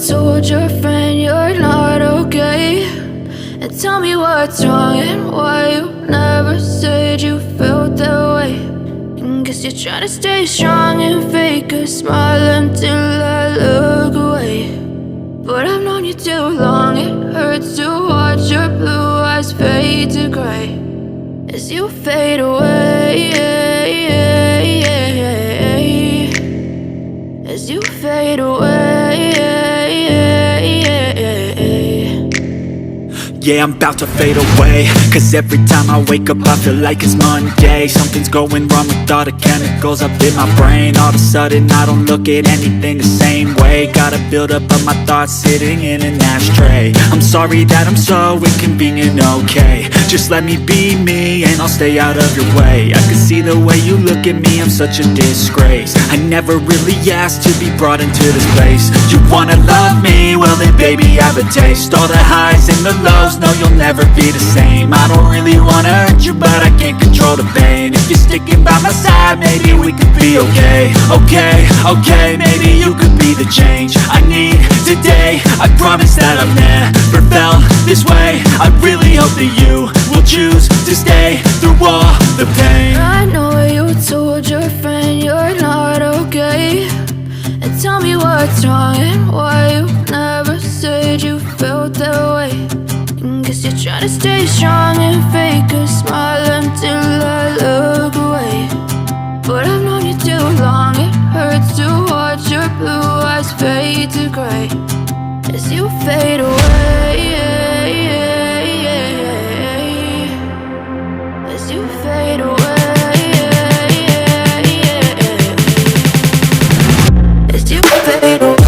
told your friend you're not okay, and tell me what's wrong and why you never said you felt that way. And guess you're trying to stay strong and fake a smile until I look away. But I've known you too long, it hurts to watch your blue eyes fade to gray as you fade away, as you fade away. Yeah, I'm about to fade away, cause every time I wake up I feel like it's Monday. Something's going wrong with all the chemicals up in my brain. All of a sudden I don't look at anything the same way. Got a buildup of my thoughts sitting in an ashtray. I'm sorry that I'm so inconvenient, okay. Just let me be me and I'll stay out of your way. I can see the way you look at me, I'm such a disgrace. I never really asked to be brought into this place. You wanna love me? Well then baby have a taste. All the highs and the lows, no, you'll never be the same. I don't really wanna hurt you, but I can't control the pain. If you're sticking by my side, maybe we could be okay. Okay, maybe you could be the change I need today. I promise that I've never felt this way. I really hope that you will choose to stay through all the pain. I know you told your friend you're not okay, and tell me what's wrong and why you never said you felt that way. Guess you're trying to stay strong and fake a smile until I look away. But I've known you too long, it hurts to watch your blue eyes fade to gray as you fade away, as you fade away, as you fade away.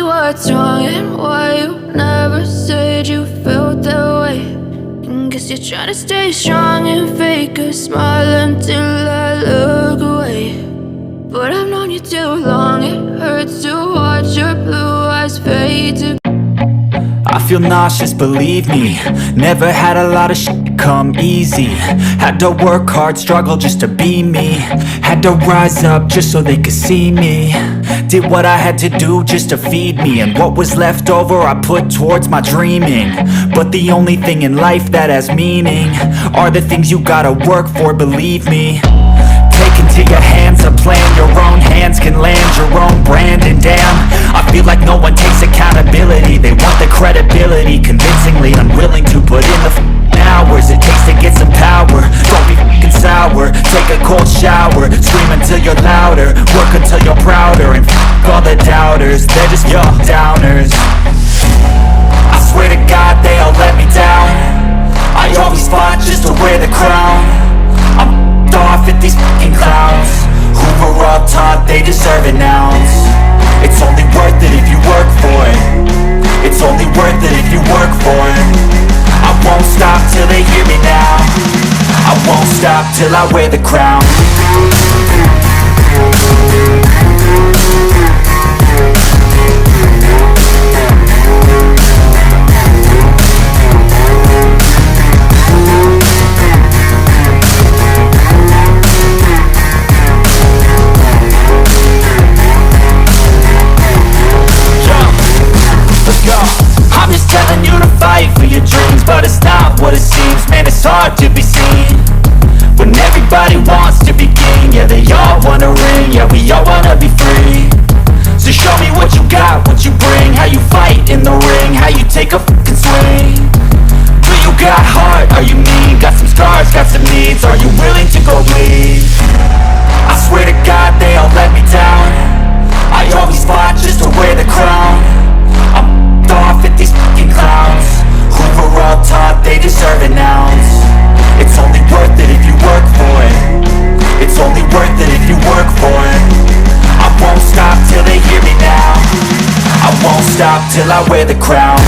What's wrong and why you never said you felt that way. And guess you're trying to stay strong and fake a smile until I look away. But I've known you too long, it hurts to watch your blue eyes fade to I feel nauseous, believe me. Never had a lot of shit come easy. Had to work hard, struggle just to be me. Had to rise up just so they could see me. Did what I had to do just to feed me, and what was left over I put towards my dreaming. But the only thing in life that has meaning are the things you gotta work for, believe me. Take into your hands a plan, your own hands can land your own brand. And damn, I feel like no one takes accountability. They want the credibility, convincingly unwilling to put in the hours it takes to get some power. Don't be f***ing sour, take a cold shower. Scream until you're louder, work until you're prouder. And f*** all the doubters, they're just your downers. I swear to God they all let me down. I always fought just to wear the crown. till I wear the crown. I'm just telling you to fight for your dreams, but it's not what it seems. Man, it's hard to be seen when everybody wants to be king. Yeah, they all wanna ring, yeah, we all wanna be free. So show me what you got, what you bring, how you fight in the ring, how you take a fucking swing. Do you got heart, are you mean? Got some scars, got some needs, are you willing to go bleed? I swear to God they all let me down. I always fought just to wear the crown. I'm off at these fucking clowns who were all taught they deserve an ounce. It's only worth it if you work for it. It's only worth it if you work for it. I won't stop till they hear me now. I won't stop till I wear the crown.